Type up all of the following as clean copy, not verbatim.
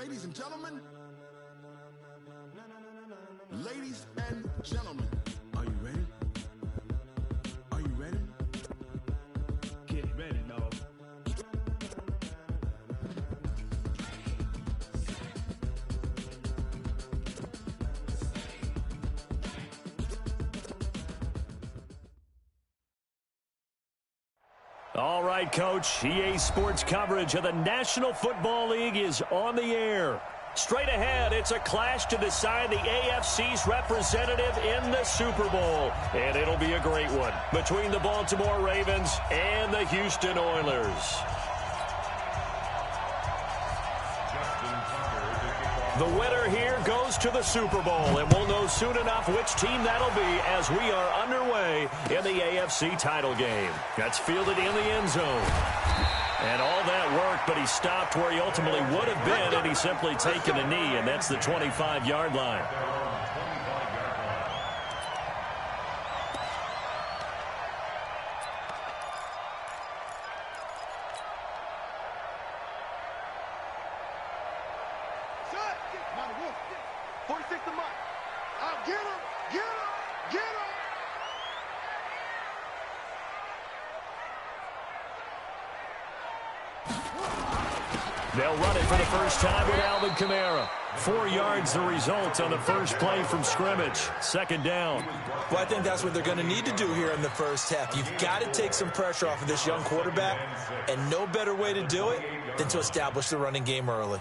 Ladies and gentlemen, ladies and gentlemen, are you ready? Are you ready? Get ready, dog. All right, Coach. EA Sports coverage of the National Football League is on the air. Straight ahead, it's a clash to decide the AFC's representative in the Super Bowl. And it'll be a great one between the Baltimore Ravens and the Houston Oilers. The winner here goes to the Super Bowl, and we'll know soon enough which team that'll be as we are underway in the AFC title game. That's fielded in the end zone. And all that work, but he stopped where he ultimately would have been, and he's simply taken a knee, and that's the 25-yard line. They'll run it for the first time with Alvin Kamara. 4 yards the result on the first play from scrimmage. Second down. Well, I think that's what they're going to need to do here in the first half. You've got to take some pressure off of this young quarterback, and no better way to do it than to establish the running game early.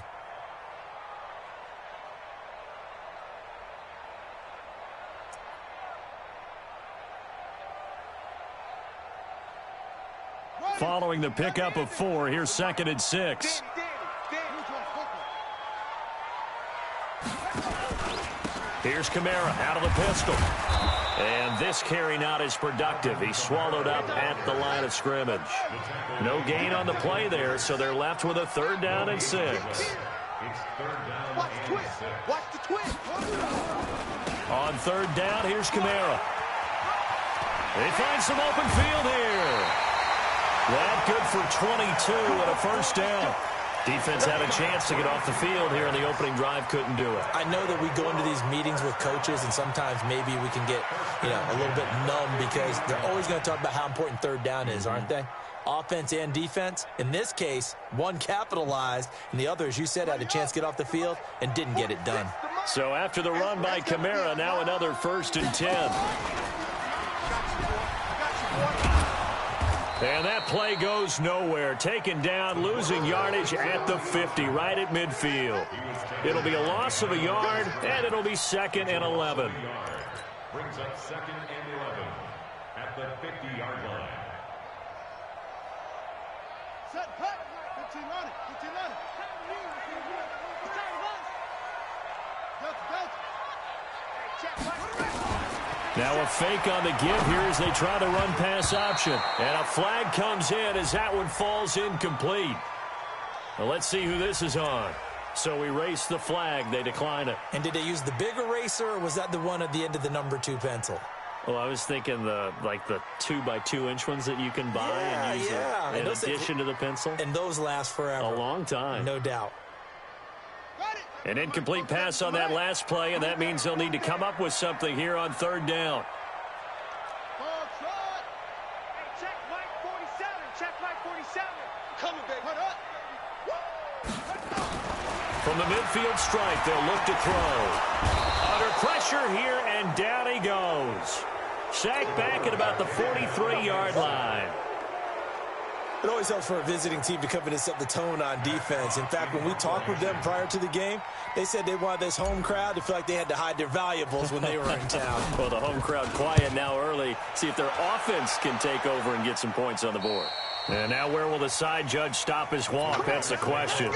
Following the pickup of 4, here's 2nd and 6. Here's Kamara out of the pistol. And this carry not as productive. He's swallowed up at the line of scrimmage. No gain on the play there, so they're left with a 3rd down and 6. Watch the twist. Watch the twist. On 3rd down, here's Kamara. They find some open field here. That good for 22 and a first down. Defense had a chance to get off the field here in the opening drive, couldn't do it. I know that we go into these meetings with coaches, and sometimes maybe we can get, a little bit numb because they're always going to talk about how important 3rd down is, aren't they? Offense and defense. In this case, one capitalized, and the other, as you said, had a chance to get off the field and didn't get it done. So after the run by Kamara, now another 1st and 10. And that play goes nowhere. Taken down, losing yardage at the 50, right at midfield. It'll be a loss of a yard, and it'll be 2nd and 11. Brings up 2nd and 11 at the 50-yard line. Set, cut. 15 on it. 15 on it. Now a fake on the give here as they try to run pass option. And a flag comes in as that one falls incomplete. Well, let's see who this is on. So we erase the flag. They decline it. And did they use the big eraser, or was that the one at the end of the number 2 pencil? Well, I was thinking the 2x2-inch ones that you can buy and use in addition to the pencil. And those last forever. A long time. No doubt. An incomplete pass on that last play, and that means they'll need to come up with something here on 3rd down. Check Mike 47. Check Mike 47. Coming, baby. From the midfield stripe, they'll look to throw. Under pressure here, and down he goes. Sacked back at about the 43-yard line. It always helps for a visiting team to come in and set the tone on defense. In fact, when we talked with them prior to the game, they said they wanted this home crowd to feel like they had to hide their valuables when they were in town. Well, the home crowd quiet now early. See if their offense can take over and get some points on the board. And now where will the side judge stop his walk? That's the question.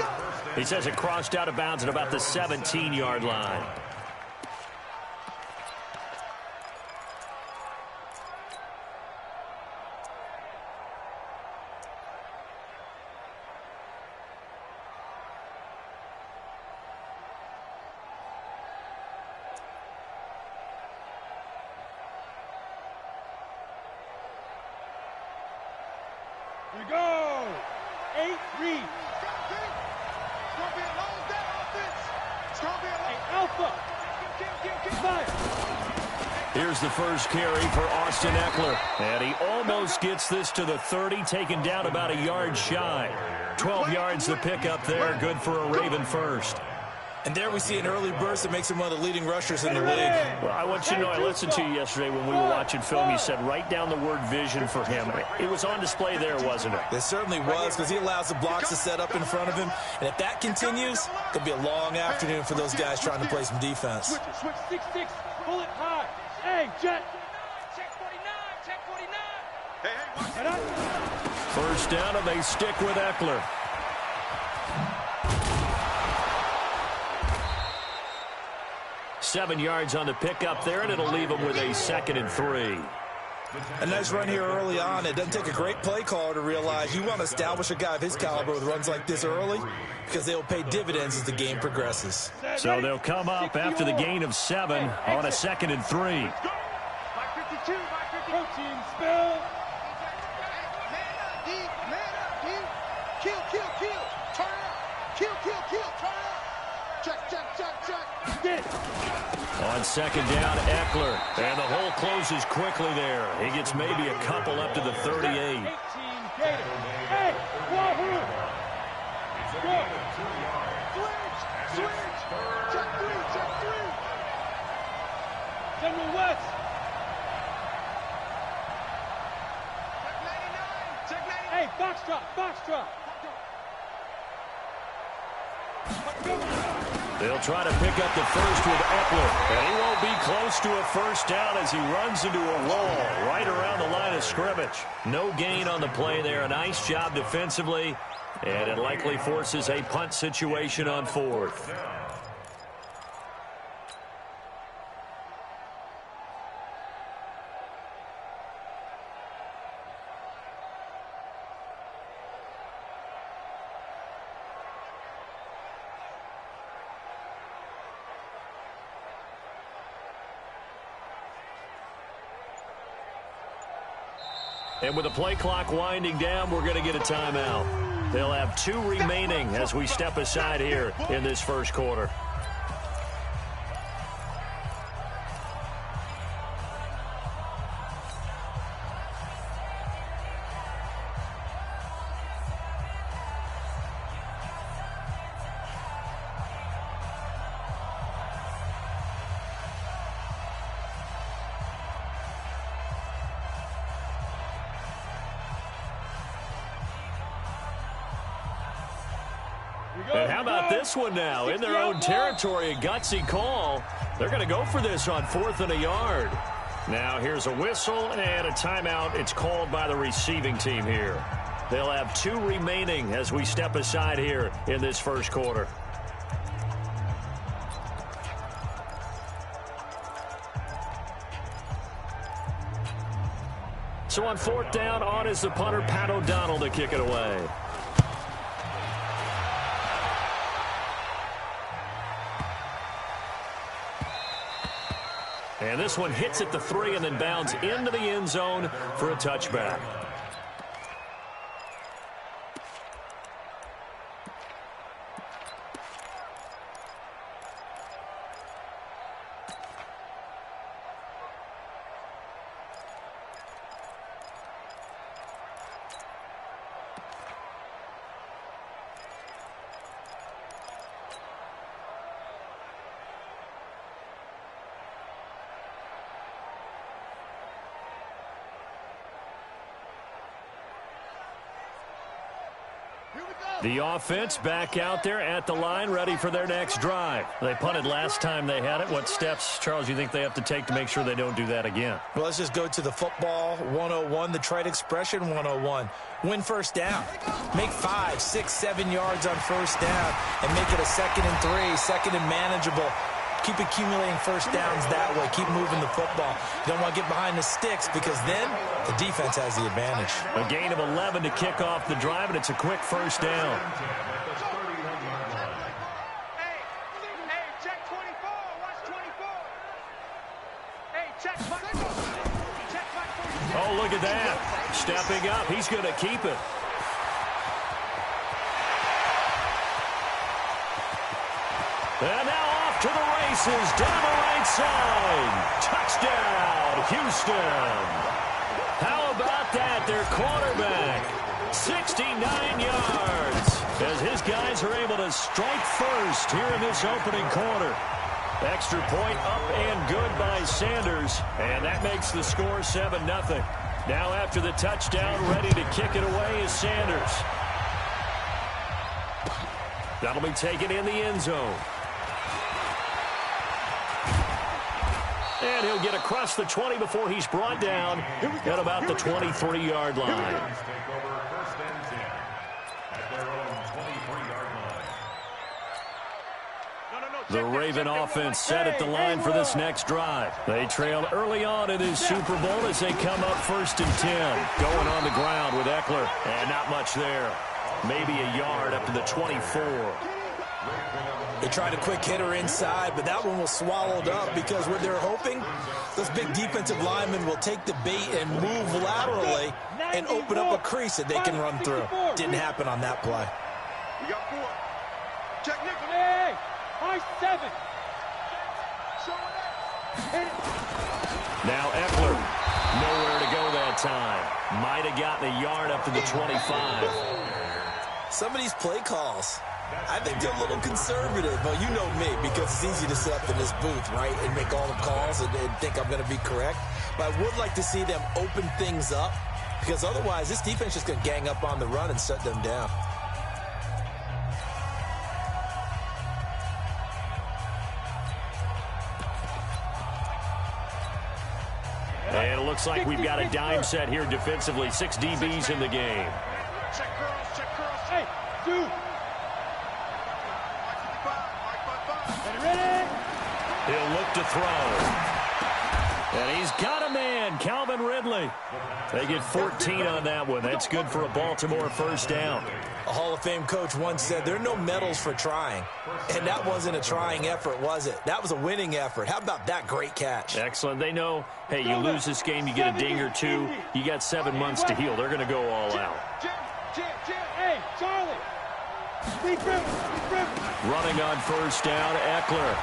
He says it crossed out of bounds at about the 17-yard line. Here we go. 8 reads. It's going to be a long day. Here's the first carry for Austin Ekeler. And he almost gets this to the 30, taken down about a yard shy. 12 yards to pick up there, good for a Raven first. And there we see an early burst that makes him one of the leading rushers in the league. Well, I want you to know, I listened to you yesterday when we were watching film. You said write down the word vision for him. It was on display there, wasn't it? It certainly was, because he allows the blocks to set up in front of him. And if that continues, it could be a long afternoon for those guys trying to play some defense. Switch 6-6, pull it high. Hey, jet. Check 49, check 49. First down, and they stick with Ekeler. Seven yards on the pickup there, and it'll leave them with a 2nd and 3. A nice run here early on. It doesn't take a great play caller to realize you want to establish a guy of his caliber with runs like this early, because they'll pay dividends as the game progresses. So they'll come up after the gain of 7 on a 2nd and 3. My 52, my 50. Protein spill. Man up, D. Kill. Turn up. Kill. Turn up. Check. Get. On 2nd down, Ekeler. And the hole closes quickly there. He gets maybe a couple up to the 38. 18, hey, Wahoo. Go. Switch. Check 3. General West. Check 99. Hey, box drop. They'll try to pick up the first with Ekeler. And he won't be close to a first down as he runs into a wall right around the line of scrimmage. No gain on the play there. A nice job defensively. And it likely forces a punt situation on 4th. And with the play clock winding down, we're going to get a timeout. They'll have 2 remaining as we step aside here in this first quarter. And how about this one now? In their own territory, a gutsy call. They're going to go for this on 4th and a yard. Now here's a whistle and a timeout. It's called by the receiving team here. They'll have 2 remaining as we step aside here in this first quarter. So on 4th down, on is the punter, Pat O'Donnell, to kick it away. And this one hits at the 3 and then bounds into the end zone for a touchback. The offense back out there at the line, ready for their next drive. They punted last time they had it. What steps, Charles, you think they have to take to make sure they don't do that again? Well, let's just go to the football 101, the trite expression 101. Win first down. Make 5, 6, 7 yards on first down and make it a 2nd and 3, 2nd and manageable. Keep accumulating first downs that way. Keep moving the football. You don't want to get behind the sticks because then the defense has the advantage. A gain of 11 to kick off the drive, and it's a quick first down. Hey, check 24. Watch 24. Hey, check my 44. Oh, look at that. Stepping up. He's going to keep it. And now off off to the races down the right side. Touchdown, Houston. How about that? Their quarterback, 69 yards, as his guys are able to strike first here in this opening quarter. Extra point up and good by Sanders, and that makes the score 7-0. Now after the touchdown, ready to kick it away is Sanders. That'll be taken in the end zone. And he'll get across the 20 before he's brought down at about the 23-yard line. The Raven offense set at the line for this next drive. They trail early on in this Super Bowl as they come up 1st and 10. Going on the ground with Eckler. And not much there. Maybe a yard up to the 24. They tried a quick hitter inside, but that one was swallowed up because what they're hoping, those big defensive linemen will take the bait and move laterally and open up a crease that they can run through. Didn't happen on that play. We got 4. Check Nick. Hey, high 7. Now Eckler, nowhere to go that time. Might have gotten a yard up to the 25. Some of these play calls, I think they're a little conservative. Well, you know me, because it's easy to sit up in this booth, right, and make all the calls and think I'm going to be correct. But I would like to see them open things up, because otherwise this defense is just going to gang up on the run and shut them down. And it looks like we've got a dime set here defensively. 6 DBs in the game. Check curls, check curls. Hey, 2. Ready? He'll look to throw. And he's got a man, Calvin Ridley. They get 14 on that one. That's good for a Baltimore first down. A Hall of Fame coach once said, there are no medals for trying. And that wasn't a trying effort, was it? That was a winning effort. How about that great catch? Excellent. They know, hey, you lose this game, you get a ding or 2. You got 7 months to heal. They're going to go all out. Hey, Charlie. Running on first down, Eckler.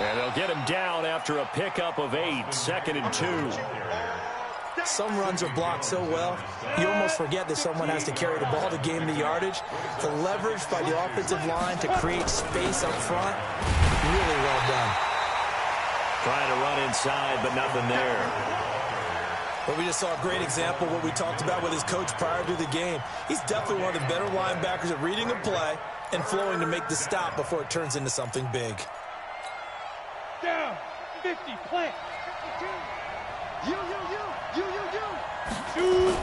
And they'll get him down after a pickup of 8. 2nd and 2. Some runs are blocked so well, you almost forget that someone has to carry the ball to gain the yardage. The leverage by the offensive line to create space up front, really well done. Trying to run inside, but nothing there. But we just saw a great example of what we talked about with his coach prior to the game. He's definitely one of the better linebackers at reading a play and flowing to make the stop before it turns into something big. Down, 50, plant. You. Shoot.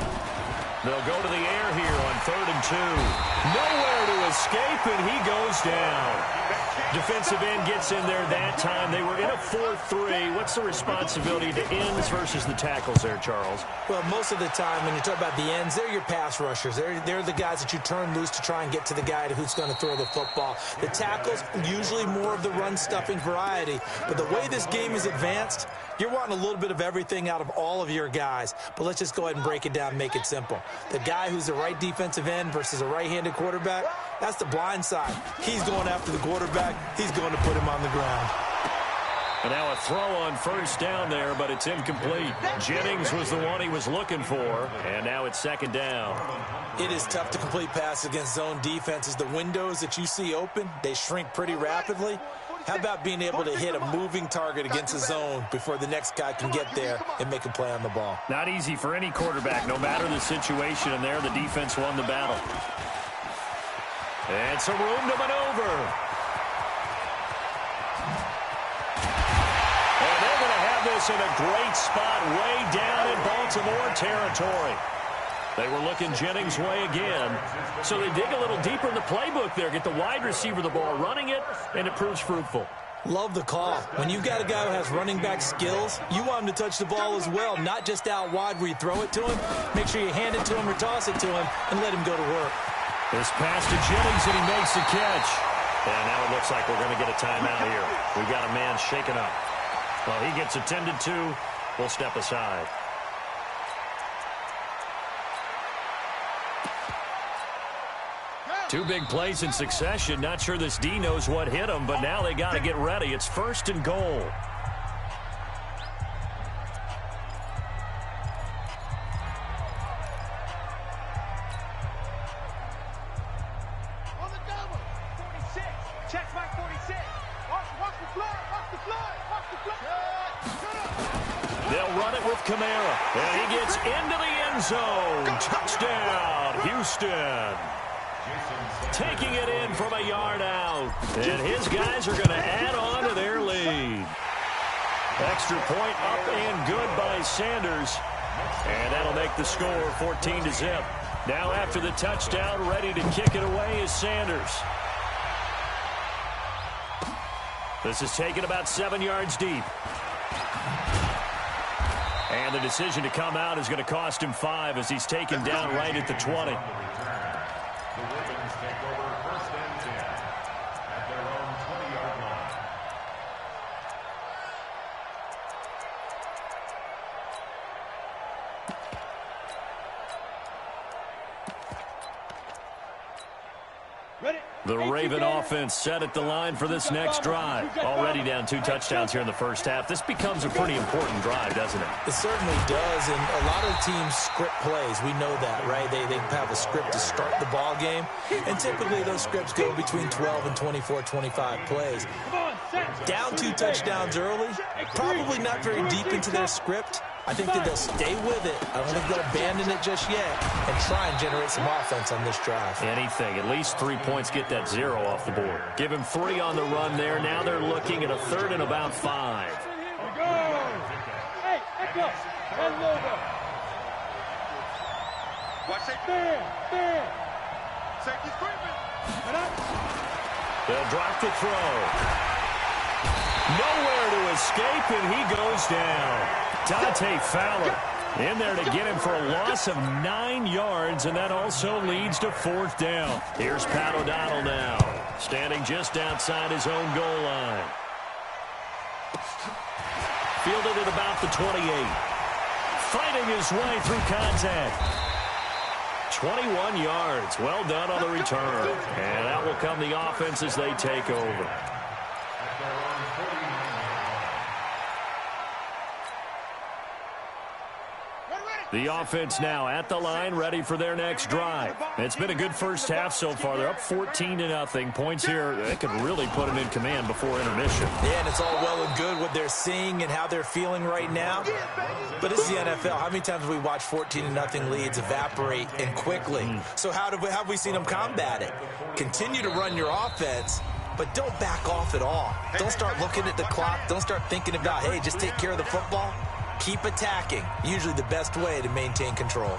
They'll go to the air here on 3rd and 2. Nowhere to escape, and he goes down. Defensive end gets in there that time. They were in a 4-3. What's the responsibility to ends versus the tackles there, Charles? Well, most of the time when you talk about the ends, they're your pass rushers. They're the guys that you turn loose to try and get to the guy who's going to throw the football. The tackles, usually more of the run-stuffing variety. But the way this game is advanced, you're wanting a little bit of everything out of all of your guys. But let's just go ahead and break it down and make it simple. The guy who's the right defensive end versus a right-handed quarterback, that's the blind side. He's going after the quarterback. He's going to put him on the ground. And now a throw on first down there, but it's incomplete. Jennings was the one he was looking for, and now it's 2nd down. It is tough to complete passes against zone defenses. The windows that you see open, they shrink pretty rapidly. How about being able to hit a moving target against a zone before the next guy can get there and make a play on the ball? Not easy for any quarterback, no matter the situation, and there the defense won the battle. And some room to maneuver. And they're going to have this in a great spot way down in Baltimore territory. They were looking Jennings' way again. So they dig a little deeper in the playbook there, get the wide receiver the ball, running it, and it proves fruitful. Love the call. When you've got a guy who has running back skills, you want him to touch the ball as well, not just out wide where you throw it to him. Make sure you hand it to him or toss it to him and let him go to work. This pass to Jennings, and he makes the catch. And now it looks like we're going to get a timeout here. We've got a man shaken up. Well, he gets attended to. We'll step aside. Go. Two big plays in succession. Not sure this D knows what hit him, but now they got to get ready. It's 1st and goal. On the double. 46. Check back 46. Watch the fly. Watch the fly. Watch the fly. They'll run it with Kamara, and he gets into the end zone. Touchdown, Houston. Taking it in from a yard out. And his guys are going to add on to their lead. Extra point up and good by Sanders. And that'll make the score 14-0. Now after the touchdown, ready to kick it away is Sanders. This is taken about 7 yards deep. And the decision to come out is going to cost him 5 as he's taken down right at the 20. The Ravens take over 1st and 10 at their own 20-yard line. The Raven offense set at the line for this next drive. Already down 2 touchdowns here in the first half. This becomes a pretty important drive, doesn't it? It certainly does, and a lot of teams script plays. We know that, right? They have a script to start the ball game, and typically those scripts go between 12 and 24, 25 plays. Down 2 touchdowns early, probably not very deep into their script. I think that they'll stay with it. I don't think they'll abandon it just yet and try and generate some offense on this drive. Anything. At least 3 points, get that 0 off the board. Give him 3 on the run there. Now they're looking at a 3rd and about 5. Here we go. Hey, echo. Hello there. Watch it. There. Safety screaming. And up. They'll drop the throw. Nowhere to escape, and he goes down. Dante Fowler in there to get him for a loss of 9 yards, and that also leads to 4th down. Here's Pat O'Donnell now, standing just outside his own goal line. Fielded at about the 28. Fighting his way through contact. 21 yards. Well done on the return. And that will come the offense as they take over. The offense now at the line, ready for their next drive. It's been a good first half so far. They're up 14-0. Points here, they could really put them in command before intermission. Yeah, and it's all well and good what they're seeing and how they're feeling right now. But this is the NFL. How many times have we watched 14-0 leads evaporate and quickly? So how have we seen them combat it? Continue to run your offense, but don't back off at all. Don't start looking at the clock. Don't start thinking about, hey, just take care of the football. Keep attacking. Usually the best way to maintain control.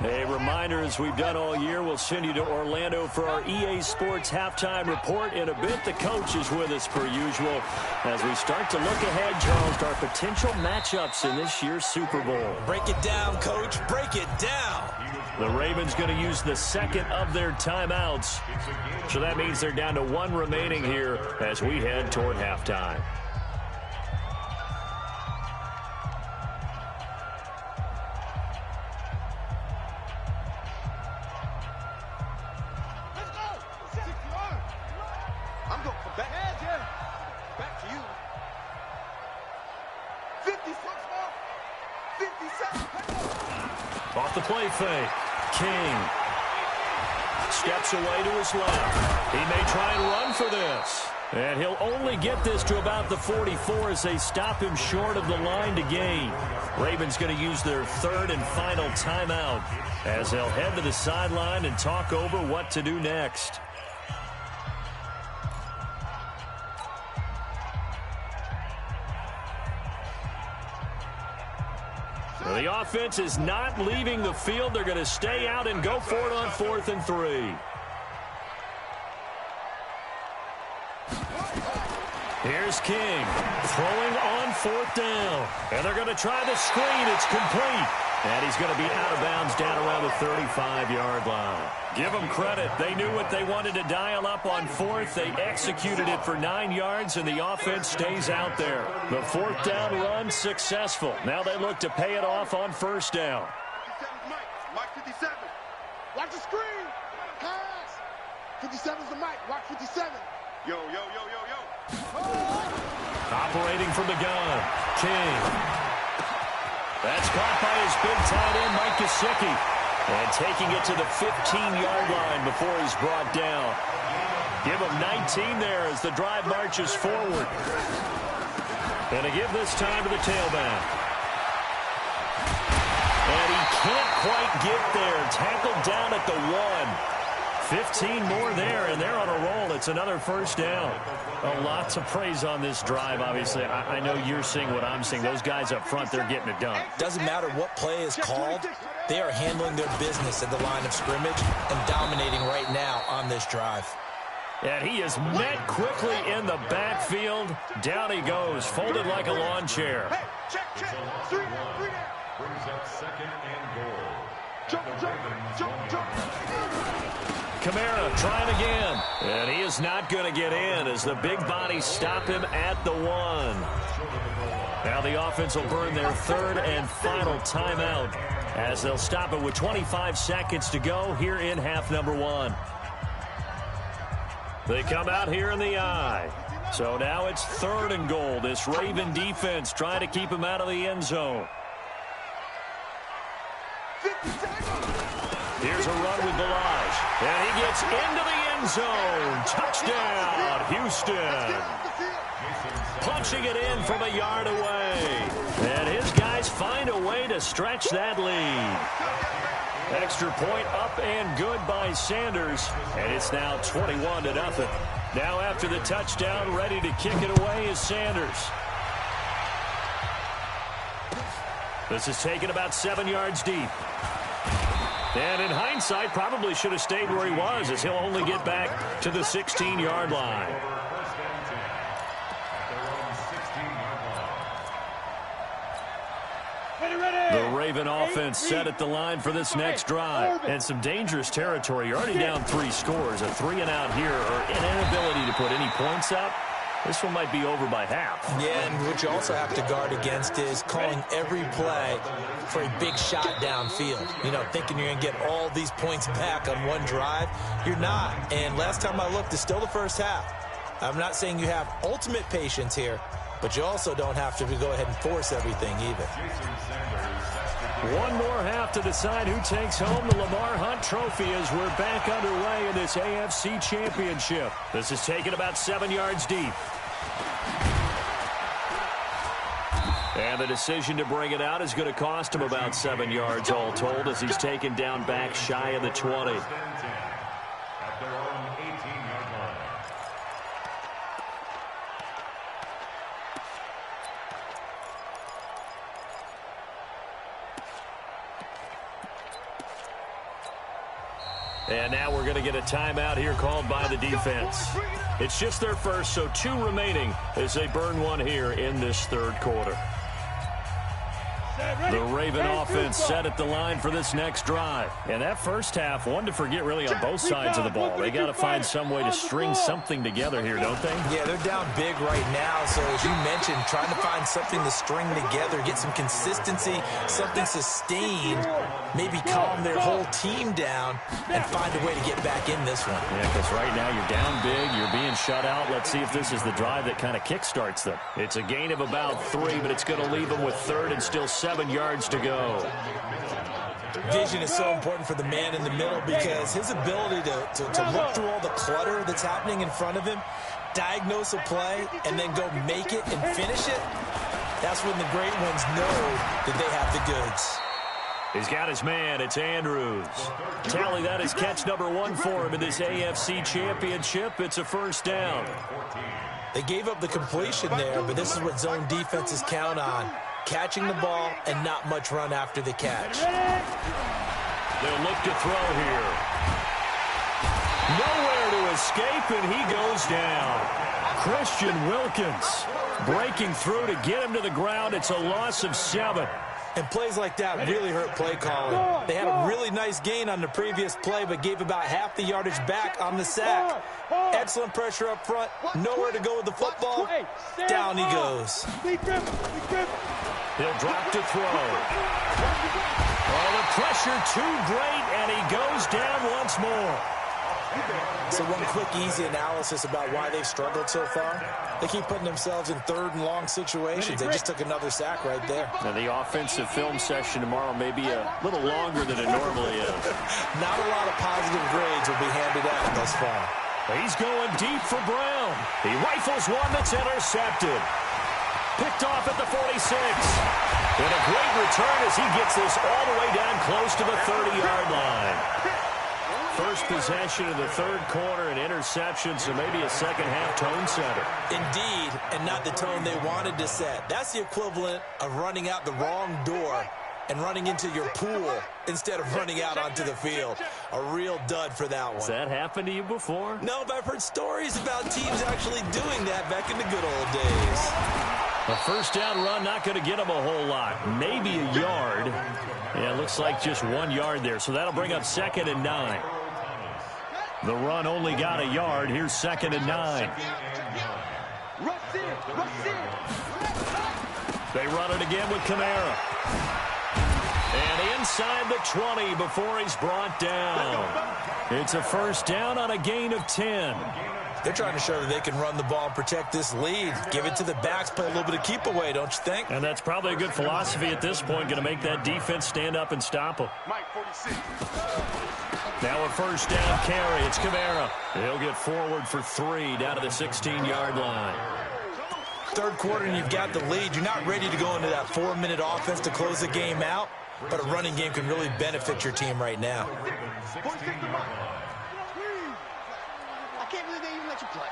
A reminder, as we've done all year, we'll send you to Orlando for our EA Sports halftime report. In a bit, the coach is with us per usual as we start to look ahead, Charles, to our potential matchups in this year's Super Bowl. Break it down, Coach. Break it down. The Ravens going to use the second of their timeouts. So that means they're down to 1 remaining here as we head toward halftime. Off the play fake. King steps away to his left. He may try and run for this. And he'll only get this to about the 44 as they stop him short of the line to gain. Ravens going to use their 3rd and final timeout as they'll head to the sideline and talk over what to do next. The offense is not leaving the field. They're going to stay out and go for it on 4th and 3. Here's King throwing on 4th down. And they're going to try the screen. It's complete. And he's going to be out of bounds down around the 35-yard line. Give them credit. They knew what they wanted to dial up on fourth. They executed it for 9 yards, and the offense stays out there. The fourth down run successful. Now they look to pay it off on first down. 57's Mike 57. Watch the screen. Pass. 57's the Mike. Watch 57. Yo, yo, yo, yo, yo. Operating from the gun, King. That's caught by his big tight end, Mike Gesicki. And taking it to the 15-yard line before he's brought down. Give him 19 there as the drive marches forward. And to give this time to the tailback. And he can't quite get there. Tackled down at the 1. 15 more there, and they're on a roll. It's another first down. A lot to praise on this drive, obviously. I know you're seeing what I'm seeing. Those guys up front, they're getting it done. Doesn't matter what play is called. They are handling their business at the line of scrimmage and dominating right now on this drive. And he is met quickly in the backfield. Down he goes, folded like a lawn chair. Hey, check, check. 3 down, 3 down. Brings up second and goal. Jump, jump, jump, jump. Kamara trying again. And he is not going to get in as the big bodies stop him at the 1. Now the offense will burn their third and final timeout as they'll stop it with 25 seconds to go here in half number 1. They come out here in the I. So now it's third and goal. This Raven defense trying to keep him out of the end zone. 50 seconds. Here's a run with Ballage. And he gets into the end zone. Touchdown, Houston. Punching it in from a yard away. And his guys find a way to stretch that lead. Extra point up and good by Sanders. And it's now 21-0. Now after the touchdown, ready to kick it away is Sanders. This is taken about 7 yards deep. And in hindsight, probably should have stayed where he was as he'll only get back to the 16-yard line. The Raven offense set at the line for this next drive. And some dangerous territory. You're already down 3 scores. A 3 and out here, or an inability to put any points up. This one might be over by half. Yeah, and what you also have to guard against is calling every play for a big shot downfield. You know, thinking you're going to get all these points back on one drive. You're not. And last time I looked, it's still the first half. I'm not saying you have ultimate patience here, but you also don't have to go ahead and force everything either. One more half to decide who takes home the Lamar Hunt Trophy as we're back underway in this AFC Championship. This is taken about 7 yards deep. And the decision to bring it out is going to cost him about 7 yards all told as he's taken down back shy of the 20. At their own 18-yard line. And now we're going to get a timeout here called by the defense. It's just their first, so 2 remaining as they burn one here in this third quarter. The Raven offense set at the line for this next drive. And that first half, one to forget really on both sides of the ball. They got to find some way to string something together here, don't they? Yeah, they're down big right now. So as you mentioned, trying to find something to string together, get some consistency, something sustained, maybe calm their whole team down and find a way to get back in this one. Yeah, because right now you're down big, you're being shut out. Let's see if this is the drive that kind of kickstarts them. It's a gain of about 3, but it's going to leave them with third and still 7 yards to go. Vision is so important for the man in the middle because his ability to look through all the clutter that's happening in front of him, diagnose a play, and then go make it and finish it, that's when the great ones know that they have the goods. He's got his man. It's Andrews. Tally, that is catch number 1 for him in this AFC Championship. It's a first down. They gave up the completion there, but this is what zone defenses count on. Catching the ball and not much run after the catch. They'll look to throw here. Nowhere to escape, and he goes down. Christian Wilkins breaking through to get him to the ground. It's a loss of 7. And plays like that really hurt play calling. They had a really nice gain on the previous play, but gave about half the yardage back on the sack. Excellent pressure up front. Nowhere to go with the football. Down he goes. He'll drop to throw. Oh, the pressure too great, and he goes down once more. So one quick, easy analysis about why they've struggled so far. They keep putting themselves in third and long situations. They just took another sack right there. Now, the offensive film session tomorrow may be a little longer than it normally is. Not a lot of positive grades will be handed out thus far. He's going deep for Brown. He rifles one that's intercepted. Picked off at the 46. And a great return as he gets this all the way down close to the 30-yard line. First possession of the third quarter, an interception, so maybe a second-half tone setter. Indeed, and not the tone they wanted to set. That's the equivalent of running out the wrong door and running into your pool instead of running out onto the field. A real dud for that one. Has that happened to you before? No, but I've heard stories about teams actually doing that back in the good old days. A first down run, not going to get him a whole lot. Maybe a yard. Yeah, it looks like just 1 yard there, so that'll bring up 2nd and 9. The run only got a yard. Here's 2nd and 9. They run it again with Kamara. And inside the 20 before he's brought down. It's a first down on a gain of 10. They're trying to show that they can run the ball and protect this lead. Give it to the backs, play a little bit of keep away, don't you think? And that's probably a good philosophy at this point, going to make that defense stand up and stop them. Now a first down carry. It's Kamara. He'll get forward for 3 down to the 16-yard line. Third quarter and you've got the lead. You're not ready to go into that 4-minute offense to close the game out, but a running game can really benefit your team right now. I can't believe they even let you play.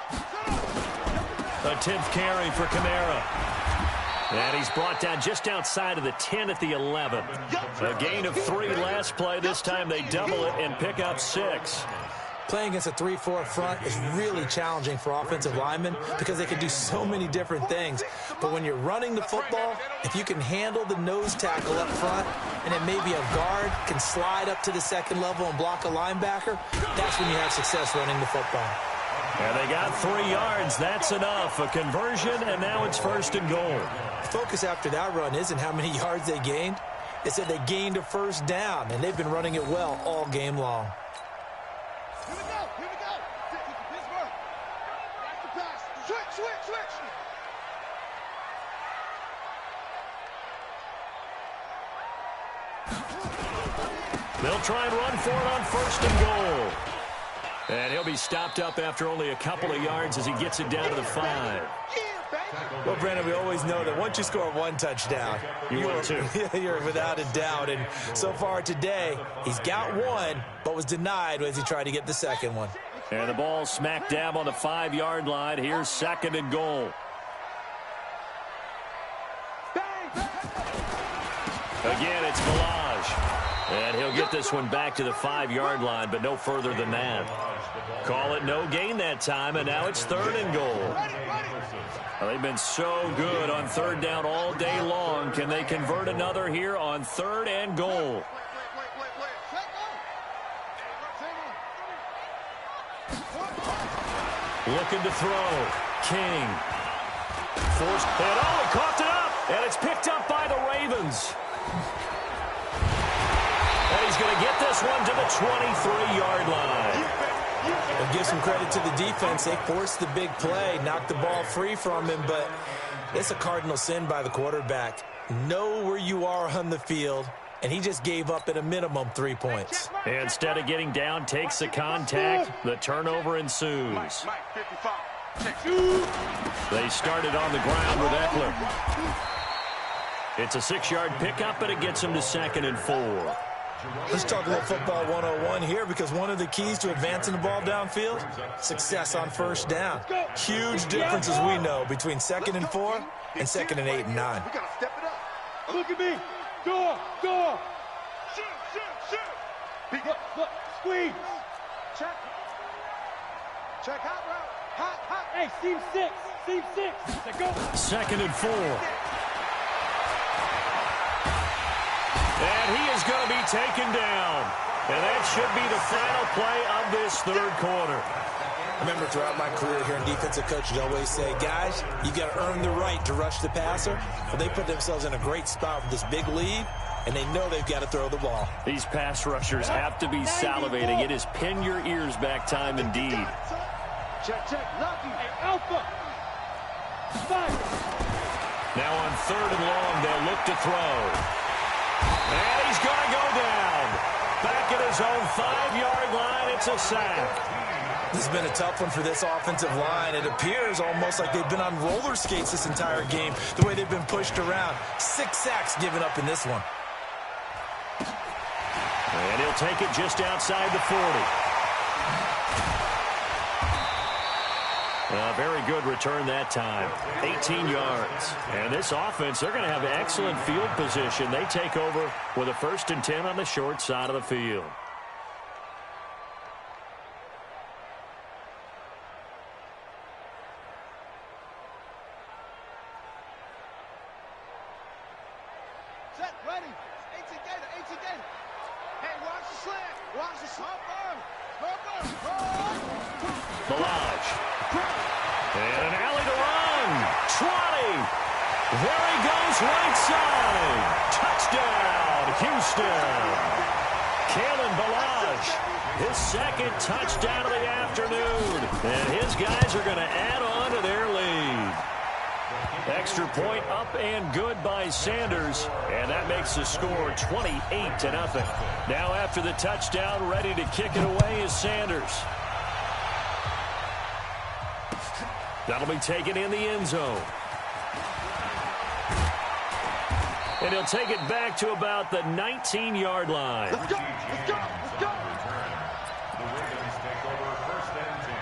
A 10th carry for Kamara. And he's brought down just outside of the 10 at the 11. A gain of 3 last play. This time they double it and pick up 6. Playing against a 3-4 front is really challenging for offensive linemen because they can do so many different things. But when you're running the football, if you can handle the nose tackle up front and then maybe a guard can slide up to the second level and block a linebacker, that's when you have success running the football. And they got 3 yards. That's enough. A conversion, and now it's 1st and goal. The focus after that run isn't how many yards they gained. It's that they gained a first down, and they've been running it well all game long. Here we go. Pittsburgh. Back to pass. Switch. They'll try and run for it on 1st and goal. And he'll be stopped up after only a couple of yards as he gets it down to the 5. Well, Brandon, we always know that once you score 1 touchdown, you're without a doubt. And so far today, he's got 1, but was denied as he tried to get the second one. And the ball smack dab on the 5-yard line. Here's 2nd and goal. Again, it's Ballage. And he'll get this one back to the 5-yard line, but no further than that. Call it no gain that time, and now it's 3rd and goal. Well, they've been so good on 3rd down all day long. Can they convert another here on 3rd and goal? Looking to throw. King. Forced. And he coughed it up. And it's picked up by the Ravens. And he's going to get this one to the 23-yard line. And give some credit to the defense. They forced the big play, knocked the ball free from him, but it's a cardinal sin by the quarterback. Know where you are on the field, and he just gave up at a minimum 3 points. Instead of getting down, takes the contact. The turnover ensues. They started on the ground with Eckler. It's a 6-yard pickup, but it gets him to 2nd and 4. Let's talk a little football 101 here, because one of the keys to advancing the ball downfield, success on 1st down. Huge difference, as we know, between 2nd and 4 and 2nd and 8 and 9. We gotta step it up. Look at me. Door. Shoot. Look. Squeeze. Check hot route. Hot. Hey, seam 6. Let's go. 2nd and 4. And he is going to be taken down. And that should be the final play of this third quarter. I remember throughout my career here in defensive coaches always say, guys, you got to earn the right to rush the passer. But they put themselves in a great spot with this big lead, and they know they've got to throw the ball. These pass rushers have to be salivating. It is pin your ears back time indeed. Check, lucky. Hey, Alpha. Spike. Now on 3rd and long, they'll look to throw. And he's going to go down. Back at his own 5-yard line, it's a sack. This has been a tough one for this offensive line. It appears almost like they've been on roller skates this entire game, the way they've been pushed around. 6 sacks given up in this one. And he'll take it just outside the 40. A very good return that time. 18 yards. And this offense, they're going to have excellent field position. They take over with a 1st and 10 on the short side of the field. Set, ready. 18 Gator. Hey, watch the slant. Watch the slant. Balaj. And an alley to run. 20. There he goes right side. Touchdown, Houston. Kalen Balaj, his 2nd touchdown of the afternoon. And his guys are going to add on to their lead. Extra point up and good by Sanders. And that makes the score 28-0. Now after the touchdown, ready to kick it away is Sanders. That'll be taken in the end zone. And he'll take it back to about the 19-yard line. Let's go. The Ravens take over 1st and 10.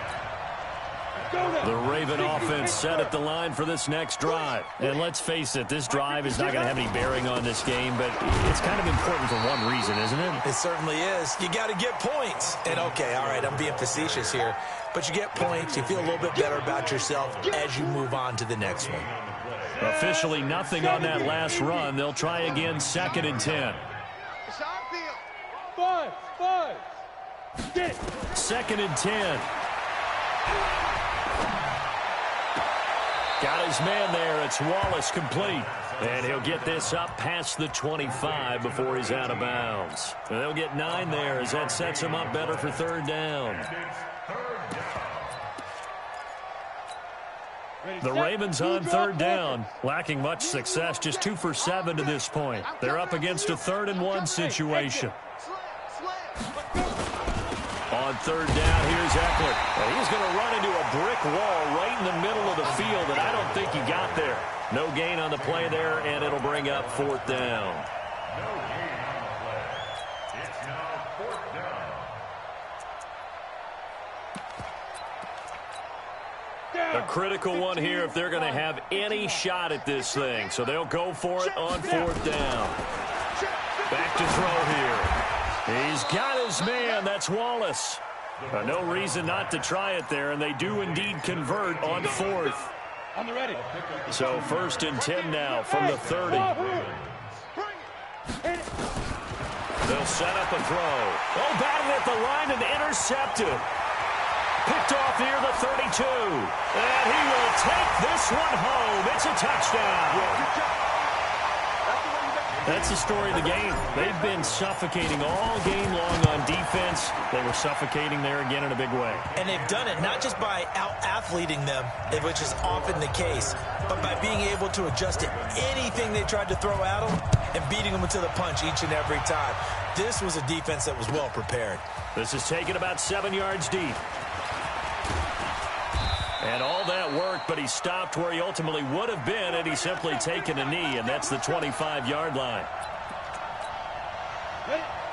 The Raven offense set at the line for this next drive. And let's face it, this drive is not going to have any bearing on this game, but it's kind of important for one reason, isn't it? It certainly is. You got to get points. And okay, all right, I'm being facetious here, but you get points, you feel a little bit better about yourself as you move on to the next one. Officially nothing on that last run. They'll try again, 2nd and 10. It's our field. 5. Get it. 2nd and 10. Got his man there. It's Wallace complete. And he'll get this up past the 25 before he's out of bounds. And they'll get 9 there as that sets him up better for 3rd down. The Ravens on 3rd down, lacking much success, just 2 for 7 to this point. They're up against a 3rd and 1 situation. On 3rd down, here's Eckler. And he's going to run into a brick wall right in the middle of the field, and I don't think he got there. No gain on the play there, and it'll bring up 4th down. No gain on the play. It's now 4th down. A critical one here if they're going to have any shot at this thing. So they'll go for it on 4th down. Back to throw here. He's got his man. That's Wallace. No reason not to try it there, and they do indeed convert on 4th. On the ready. So 1st and 10 now from the 30. They'll set up a throw. Oh, batted at the line and intercepted. Picked off near the 32. And he will take this one home. It's a touchdown. That's the story of the game. They've been suffocating all game long on defense. They were suffocating there again in a big way. And they've done it not just by out-athleting them, which is often the case, but by being able to adjust to anything they tried to throw at them and beating them to the punch each and every time. This was a defense that was well prepared. This is taken about 7 yards deep. And all that worked, but he stopped where he ultimately would have been had he simply taken a knee, and that's the 25-yard line.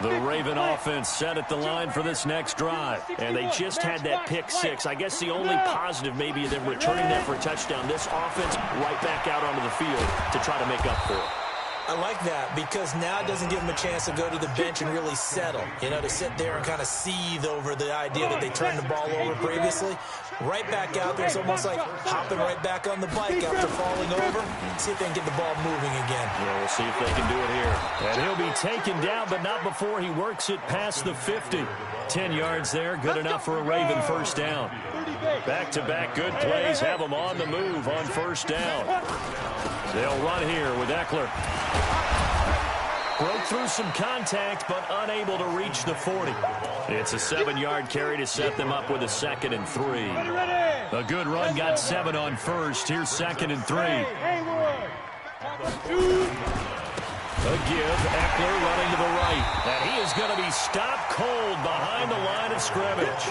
The Raven offense set at the line for this next drive, and they just had that pick 6. I guess the only positive maybe of them returning that for a touchdown. This offense right back out onto the field to try to make up for it. I like that because now it doesn't give them a chance to go to the bench and really settle, to sit there and kind of seethe over the idea that they turned the ball over previously. Right back out there. It's almost like hopping right back on the bike after falling over. See if they can get the ball moving again. Yeah, we'll see if they can do it here. And he'll be taken down, but not before he works it past the 50. 10 yards there, good enough for a Raven first down. Back-to-back good plays have them on the move on first down. They'll run here with Eckler. Broke through some contact, but unable to reach the 40. It's a 7-yard carry to set them up with a 2nd and 3. A good run got 7 on first. Here's 2nd and 3. A give, Eckler running to the right. And he is going to be stopped cold behind the line of scrimmage.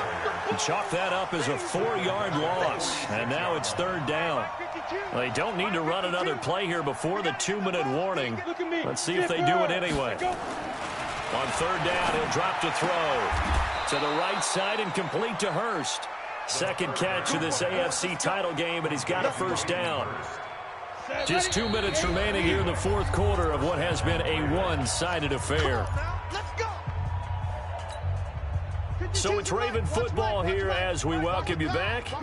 Chalk that up as a 4-yard loss. And now it's 3rd down. They don't need to run another play here before the 2-minute warning. Let's see if they do it anyway. On 3rd down, he'll drop to throw. To the right side and complete to Hurst. 2nd catch of this AFC title game, and he's got a first down. Just 2 minutes remaining here in the 4th quarter of what has been a one-sided affair. So it's Raven football here as we welcome you back.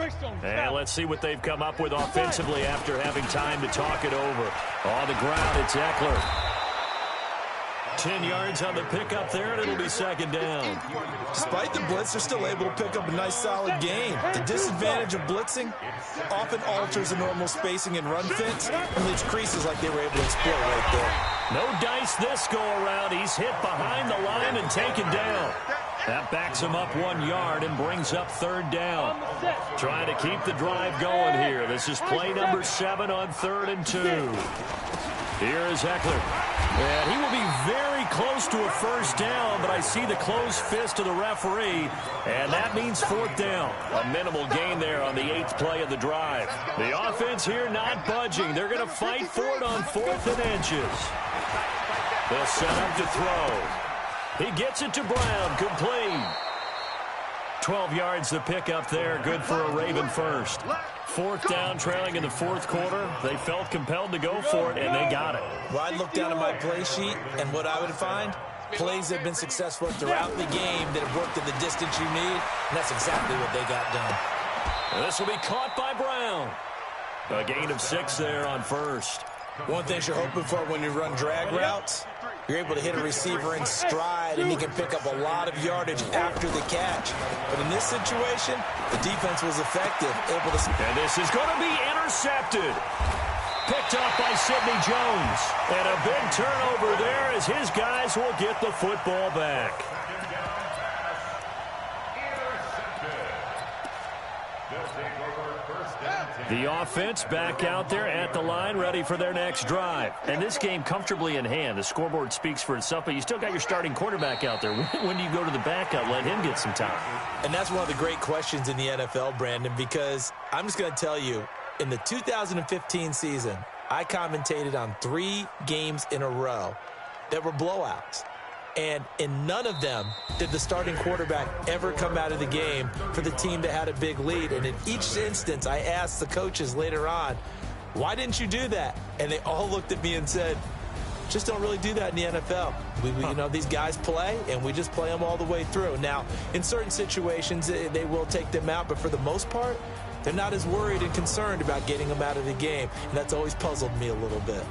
And let's see what they've come up with offensively after having time to talk it over. On the ground, it's Eckler. 10 yards on the pickup there, and it'll be 2nd down. Despite the blitz, they're still able to pick up a nice, solid gain. The disadvantage of blitzing often alters the normal spacing and run fits and leaves creases like they were able to exploit right there. No dice this go-around. He's hit behind the line and taken down. That backs him up 1 yard and brings up 3rd down. Trying to keep the drive going here. This is play number 7 on 3rd and 2. Here is Eckler. And he will be very close to a first down, but I see the closed fist of the referee, and that means 4th down. A minimal gain there on the 8th play of the drive. The offense here not budging. They're going to fight for it on 4th and inches. They'll set up to throw. He gets it to Brown, complete. 12 yards the pickup there, good for a Raven first. 4th down, trailing in the 4th quarter. They felt compelled to go for it, and they got it. Well, I'd look down at my play sheet, and what I would find, plays that have been successful throughout the game that have worked at the distance you need, and that's exactly what they got done. And this will be caught by Brown. A gain of 6 there on first. One thing you're hoping for when you run drag routes, you're able to hit a receiver in stride, and he can pick up a lot of yardage after the catch. But in this situation, the defense was effective, able to... And this is going to be intercepted. Picked up by Sidney Jones. And a big turnover there as his guys will get the football back. The offense back out there at the line, ready for their next drive. And this game comfortably in hand. The scoreboard speaks for itself, but you still got your starting quarterback out there. When do you go to the backup, let him get some time? And that's one of the great questions in the NFL, Brandon, because I'm just going to tell you, in the 2015 season, I commentated on 3 games in a row that were blowouts. And in none of them did the starting quarterback ever come out of the game for the team that had a big lead. And in each instance, I asked the coaches later on, why didn't you do that? And they all looked at me and said, just don't really do that in the NFL. You know, these guys play, and we just play them all the way through. Now, in certain situations, they will take them out, but for the most part, they're not as worried and concerned about getting them out of the game. And that's always puzzled me a little bit.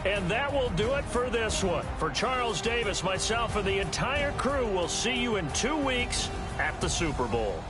And that will do it for this one. For Charles Davis, myself, and the entire crew, we'll see you in 2 weeks at the Super Bowl.